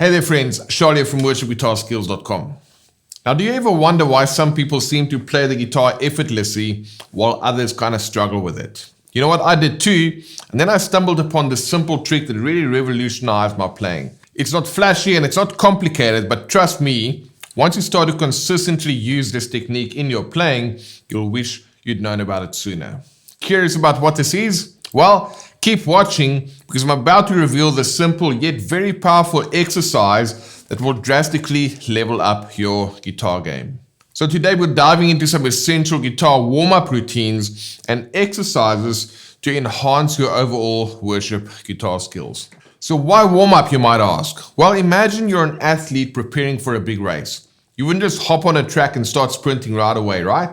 Hey there friends, Charlie from worshipguitarskills.com. Now do you ever wonder why some people seem to play the guitar effortlessly while others kind of struggle with it? You know what, I did too, and then I stumbled upon this simple trick that really revolutionized my playing. It's not flashy and it's not complicated, but trust me, once you start to consistently use this technique in your playing, you'll wish you'd known about it sooner. Curious about what this is? Well, keep watching because I'm about to reveal the simple yet very powerful exercise that will drastically level up your guitar game. So today we're diving into some essential guitar warm-up routines and exercises to enhance your overall worship guitar skills. So why warm-up, you might ask? Well, imagine you're an athlete preparing for a big race. You wouldn't just hop on a track and start sprinting right away, right?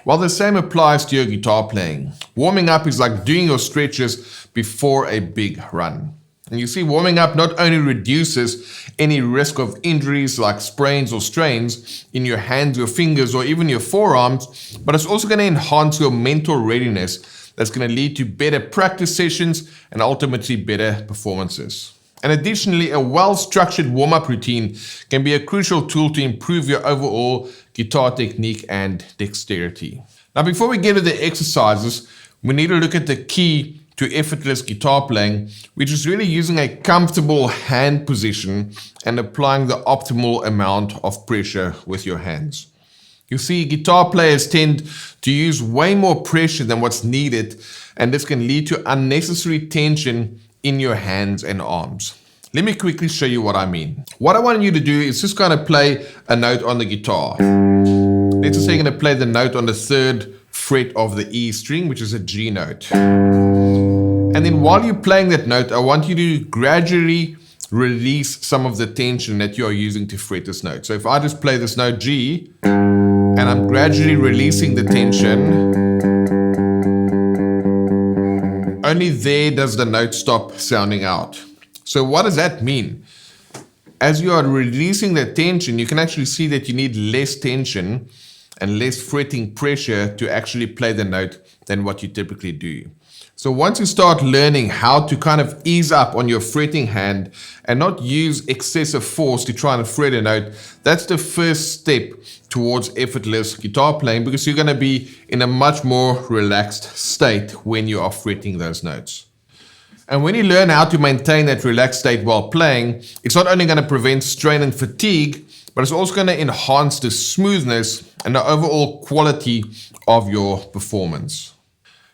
Well, the same applies to your guitar playing. Warming up is like doing your stretches before a big run. And you see, warming up not only reduces any risk of injuries like sprains or strains in your hands, your fingers, or even your forearms, but it's also going to enhance your mental readiness that's going to lead to better practice sessions and ultimately better performances. And additionally, a well-structured warm-up routine can be a crucial tool to improve your overall guitar technique and dexterity. Now, before we get to the exercises, we need to look at the key to effortless guitar playing, which is really using a comfortable hand position and applying the optimal amount of pressure with your hands. You see, guitar players tend to use way more pressure than what's needed, and this can lead to unnecessary tension in your hands and arms. Let me quickly show you what I mean. What I want you to do is just kind of play a note on the guitar. Let's just say you're going to play the note on the 3rd fret of the E string, which is a G note. And then while you're playing that note, I want you to gradually release some of the tension that you're using to fret this note. So if I just play this note G, and I'm gradually releasing the tension, only there does the note stop sounding out. So what does that mean? As you are releasing the tension, you can actually see that you need less tension and less fretting pressure to actually play the note than what you typically do. So once you start learning how to kind of ease up on your fretting hand and not use excessive force to try and fret a note, that's the first step towards effortless guitar playing, because you're going to be in a much more relaxed state when you are fretting those notes. And when you learn how to maintain that relaxed state while playing, it's not only going to prevent strain and fatigue, but it's also going to enhance the smoothness and the overall quality of your performance.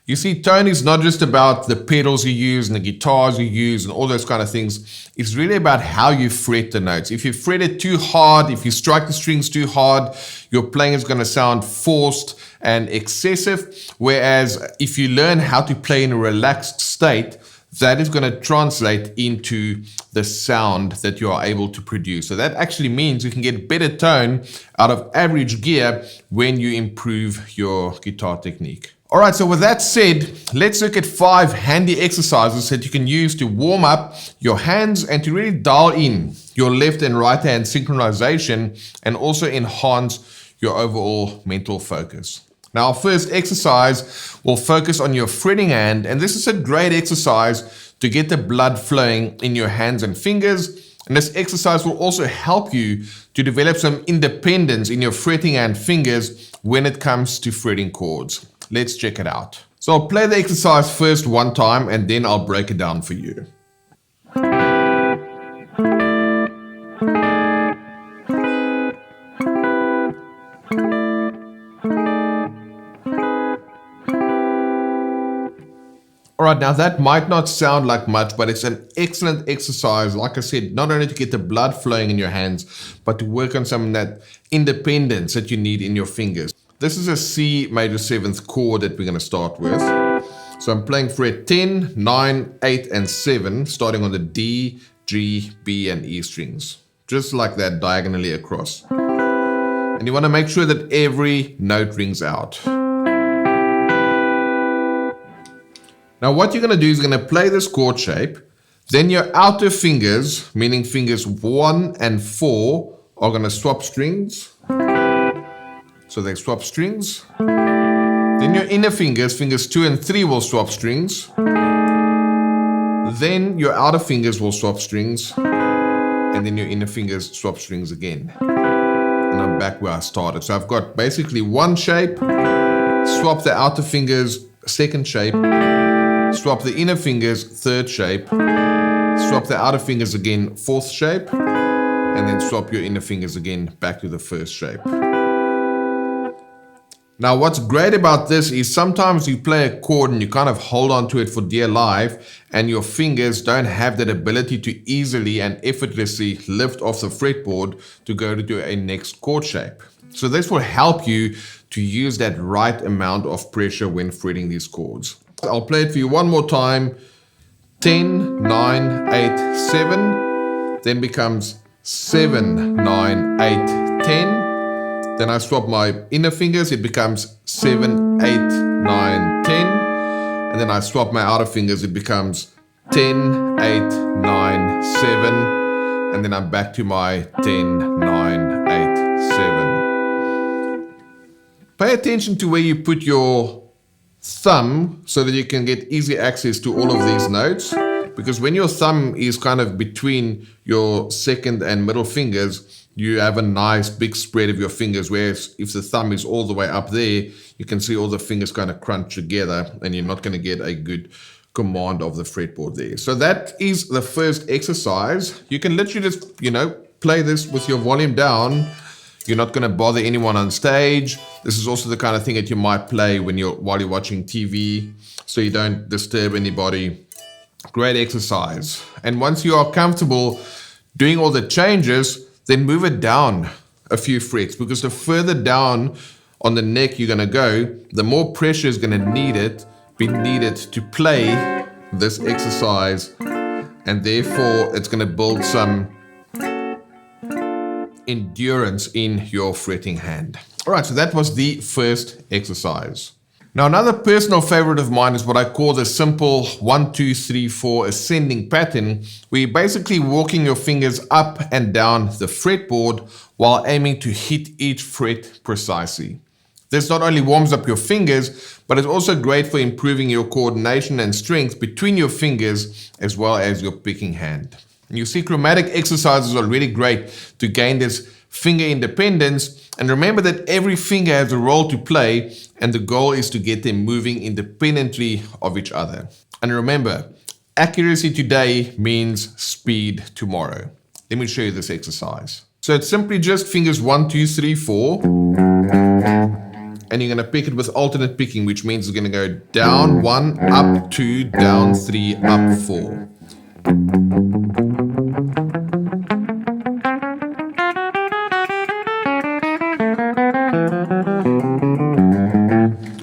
You see, tone is not just about the pedals you use and the guitars you use and all those kind of things. It's really about how you fret the notes. If you fret it too hard, if you strike the strings too hard, your playing is going to sound forced and excessive. Whereas if you learn how to play in a relaxed state, that is going to translate into the sound that you are able to produce. So that actually means you can get better tone out of average gear when you improve your guitar technique. All right, so with that said, let's look at 5 handy exercises that you can use to warm up your hands and to really dial in your left and right hand synchronization and also enhance your overall mental focus. Now, our first exercise will focus on your fretting hand, and this is a great exercise to get the blood flowing in your hands and fingers. And this exercise will also help you to develop some independence in your fretting hand fingers when it comes to fretting chords. Let's check it out. So I'll play the exercise first one time and then I'll break it down for you. All right, now that might not sound like much, but it's an excellent exercise, like I said, not only to get the blood flowing in your hands, but to work on some of that independence that you need in your fingers. This is a C major 7th chord that we're going to start with. So I'm playing fret 10, 9, 8, and 7, starting on the D, G, B, and E strings. Just like that, diagonally across. And you want to make sure that every note rings out. Now what you're going to do is you're going to play this chord shape. Then your outer fingers, meaning fingers 1 and 4, are going to swap strings. So they swap strings. Then your inner fingers, fingers 2 and 3 will swap strings. Then your outer fingers will swap strings. and then your inner fingers swap strings again. And I'm back where I started. So I've got basically one shape, swap the outer fingers, second shape, swap the inner fingers, third shape, swap the outer fingers again, fourth shape, and then swap your inner fingers again back to the first shape. Now what's great about this is sometimes you play a chord and you kind of hold on to it for dear life and your fingers don't have that ability to easily and effortlessly lift off the fretboard to go to a next chord shape. So this will help you to use that right amount of pressure when fretting these chords. I'll play it for you one more time. 10, 9, 8, 7, then becomes 7, 9, 8, 10. Then I swap my inner fingers, it becomes 7, 8, 9, 10. And then I swap my outer fingers, it becomes 10, 8, 9, 7. And then I'm back to my 10, 9, 8, 7. Pay attention to where you put your thumb so that you can get easy access to all of these notes. Because when your thumb is kind of between your second and middle fingers, you have a nice big spread of your fingers, whereas if the thumb is all the way up there, you can see all the fingers kind of crunch together and you're not going to get a good command of the fretboard there. So that is the first exercise. You can literally just, play this with your volume down. You're not going to bother anyone on stage. This is also the kind of thing that you might play while you're watching TV, so you don't disturb anybody. Great exercise. And once you are comfortable doing all the changes, then move it down a few frets, because the further down on the neck you're going to go, the more pressure is going to be needed to play this exercise, and therefore it's going to build some endurance in your fretting hand. All right, so that was the first exercise. Now, another personal favorite of mine is what I call the simple 1, 2, 3, 4 ascending pattern, where you're basically walking your fingers up and down the fretboard while aiming to hit each fret precisely. This not only warms up your fingers, but it's also great for improving your coordination and strength between your fingers as well as your picking hand. And you see, chromatic exercises are really great to gain this finger independence. And remember that every finger has a role to play, and the goal is to get them moving independently of each other. And remember, accuracy today means speed tomorrow. Let me show you this exercise. So it's simply just fingers 1, 2, 3, 4. And you're going to pick it with alternate picking, which means it's going to go down 1, up 2, down 3, up 4.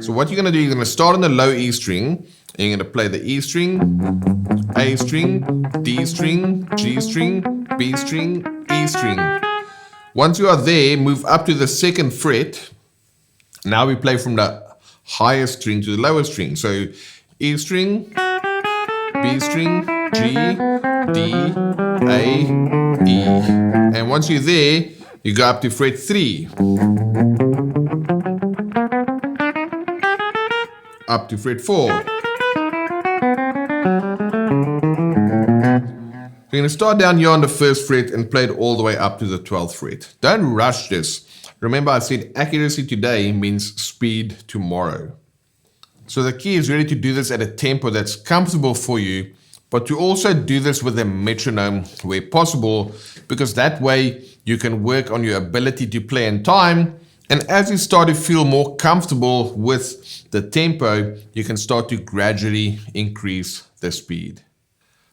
So what you're going to do, you're going to start on the low E string, and you're going to play the E string, A string, D string, G string, B string, E string. Once you are there, move up to the second fret. Now we play from the highest string to the lowest string. So E string, B string, G, D, A, E. And once you're there, you go up to fret 3. Up to fret 4. You're going to start down here on the first fret and play it all the way up to the 12th fret. Don't rush this. Remember, I said accuracy today means speed tomorrow. So the key is really to do this at a tempo that's comfortable for you, but to also do this with a metronome where possible, because that way you can work on your ability to play in time. And as you start to feel more comfortable with the tempo, you can start to gradually increase the speed.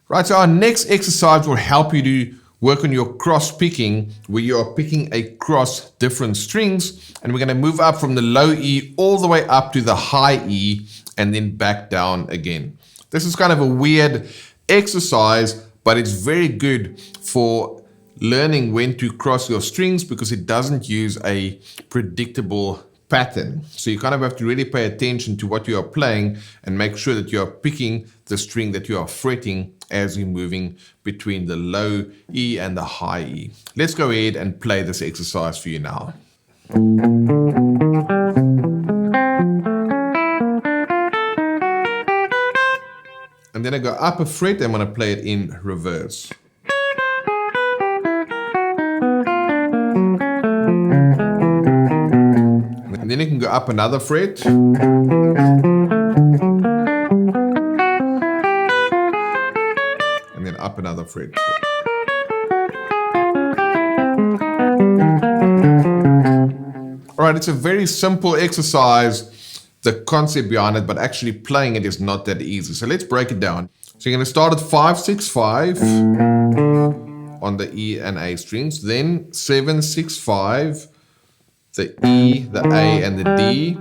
Right, so our next exercise will help you to work on your cross picking, where you are picking across different strings. And we're going to move up from the low E all the way up to the high E and then back down again. This is kind of a weird exercise, but it's very good for learning when to cross your strings, because it doesn't use a predictable pattern. So you kind of have to really pay attention to what you are playing and make sure that you are picking the string that you are fretting as you're moving between the low E and the high E. Let's go ahead and play this exercise for you now. And then I go up a fret, I'm going to play it in reverse. you can go up another fret. And then up another fret. All right, it's a very simple exercise, the concept behind it, but actually playing it is not that easy. So let's break it down. So you're going to start at 5, 6, 5 on the E and A strings, then 7, 6, 5, the E, the A, and the D,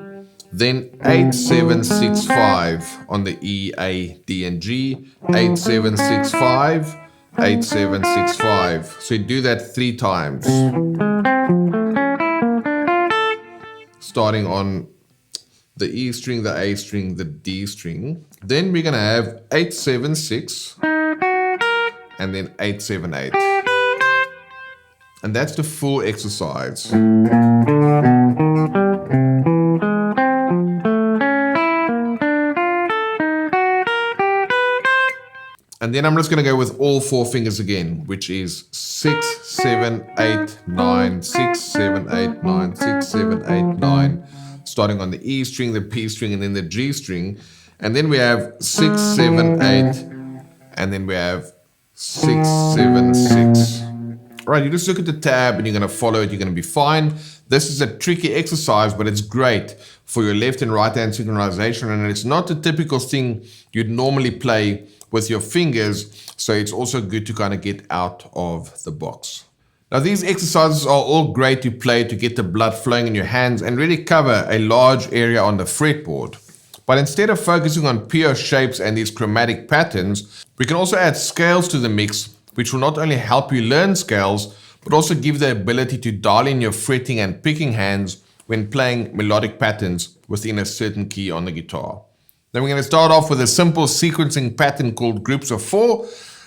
then 8, 7, 6, 5 on the E, A, D, and G, 8, 7, 6, 5, 8, 7, 6, 5. So you do that 3 times. Starting on the E string, the A string, the D string. Then we're going to have 8, 7, 6, and then 8, 7, 8. And that's the full exercise. And then I'm just going to go with all 4 fingers again, which is 6, 7, 8, 9, 6, 7, 8, 9, 6, 7, 8, 9. Starting on the E string, the P string, and then the G string. And then we have 6, 7, 8, and then we have 6, 7, 6. All right, you just look at the tab and you're going to follow it. You're going to be fine. This is a tricky exercise, but it's great for your left and right hand synchronization. And it's not the typical thing you'd normally play with your fingers. So it's also good to kind of get out of the box. Now, these exercises are all great to play to get the blood flowing in your hands and really cover a large area on the fretboard. But instead of focusing on pure shapes and these chromatic patterns, we can also add scales to the mix, which will not only help you learn scales, but also give the ability to dial in your fretting and picking hands when playing melodic patterns within a certain key on the guitar. Then we're going to start off with a simple sequencing pattern called groups of 4.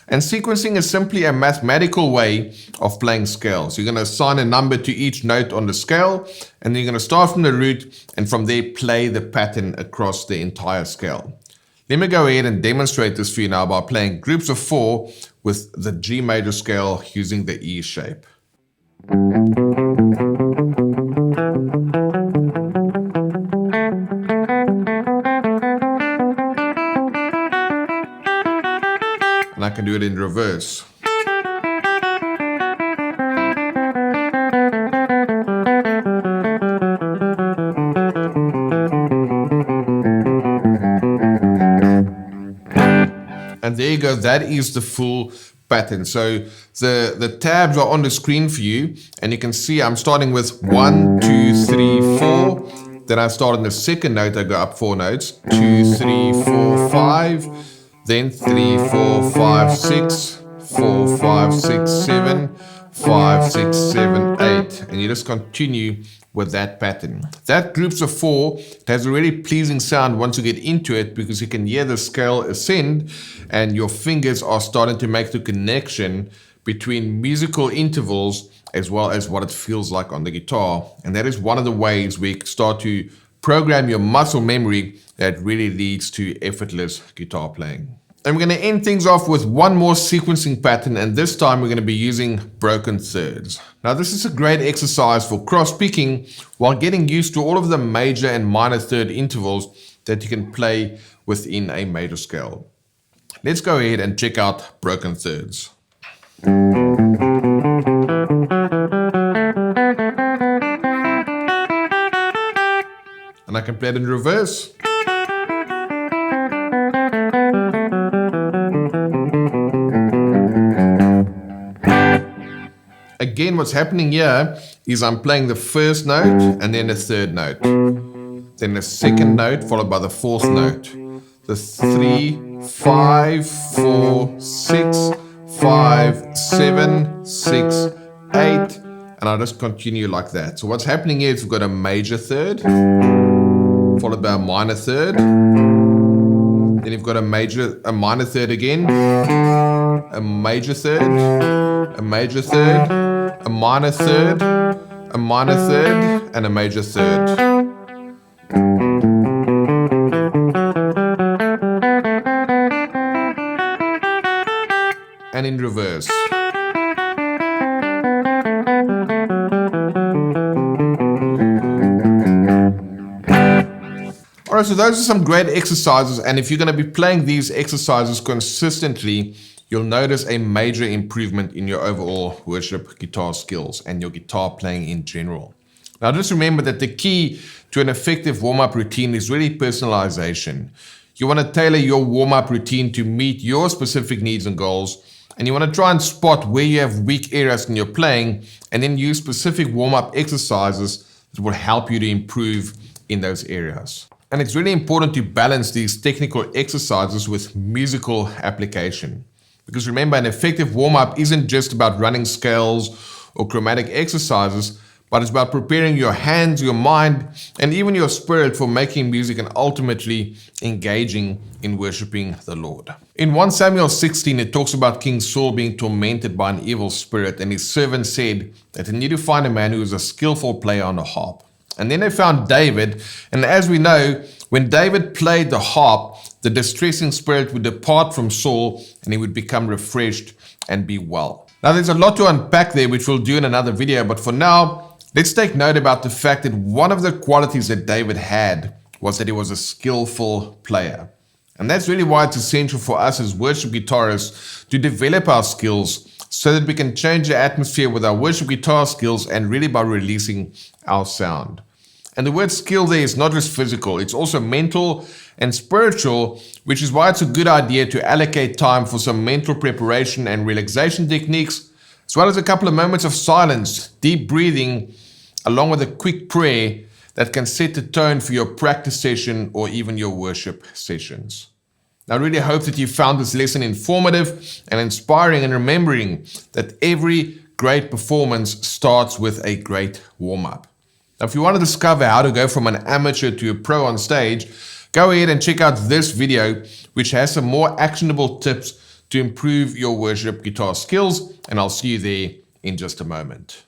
And sequencing is simply a mathematical way of playing scales. You're going to assign a number to each note on the scale, and then you're going to start from the root, and from there play the pattern across the entire scale. Let me go ahead and demonstrate this for you now by playing groups of 4 with the G major scale using the E shape. And I can do it in reverse. And there you go, that is the full pattern. So the tabs are on the screen for you, and you can see I'm starting with 1, 2, 3, 4. Then I start on the second note, I go up 4 notes, 2, 3, 4, 5. Then 3, 4, 5, 6, 4, 5, 6, 7, 5, 6, 7, 8. And you just continue with that pattern. That groups of 4, it has a really pleasing sound once you get into it, because you can hear the scale ascend and your fingers are starting to make the connection between musical intervals as well as what it feels like on the guitar. And that is one of the ways we start to program your muscle memory that really leads to effortless guitar playing. And we're going to end things off with one more sequencing pattern, and this time we're going to be using broken thirds. Now, this is a great exercise for cross picking while getting used to all of the major and minor third intervals that you can play within a major scale. Let's go ahead and check out broken thirds. And I can play it in reverse. Again, what's happening here is I'm playing the first note and then the third note. Then the second note followed by the fourth note. The 3, 5, 4, 6, 5, 7, 6, 8. And I'll just continue like that. So what's happening here is we've got a major third, followed by a minor third. Then you've got a minor third again, a major third, a major third, a minor third, a minor third, and a major third. And in reverse. Alright, so those are some great exercises, and if you're going to be playing these exercises consistently, you'll notice a major improvement in your overall worship guitar skills and your guitar playing in general. Now just remember that the key to an effective warm-up routine is really personalization. You want to tailor your warm-up routine to meet your specific needs and goals, and you want to try and spot where you have weak areas in your playing, and then use specific warm-up exercises that will help you to improve in those areas. And it's really important to balance these technical exercises with musical application. Because remember, an effective warm-up isn't just about running scales or chromatic exercises, but it's about preparing your hands, your mind, and even your spirit for making music and ultimately engaging in worshiping the Lord. In 1 Samuel 16, it talks about King Saul being tormented by an evil spirit, and his servant said that they need to find a man who is a skillful player on the harp. And then they found David, and as we know, when David played the harp, the distressing spirit would depart from Saul and he would become refreshed and be well. Now there's a lot to unpack there, which we'll do in another video, but for now, let's take note about the fact that one of the qualities that David had was that he was a skillful player. And that's really why it's essential for us as worship guitarists to develop our skills so that we can change the atmosphere with our worship guitar skills and really by releasing our sound. And the word skill there is not just physical, it's also mental and spiritual, which is why it's a good idea to allocate time for some mental preparation and relaxation techniques, as well as a couple of moments of silence, deep breathing, along with a quick prayer that can set the tone for your practice session or even your worship sessions. I really hope that you found this lesson informative and inspiring, and remembering that every great performance starts with a great warm-up. Now, if you want to discover how to go from an amateur to a pro on stage, go ahead and check out this video, which has some more actionable tips to improve your worship guitar skills, and I'll see you there in just a moment.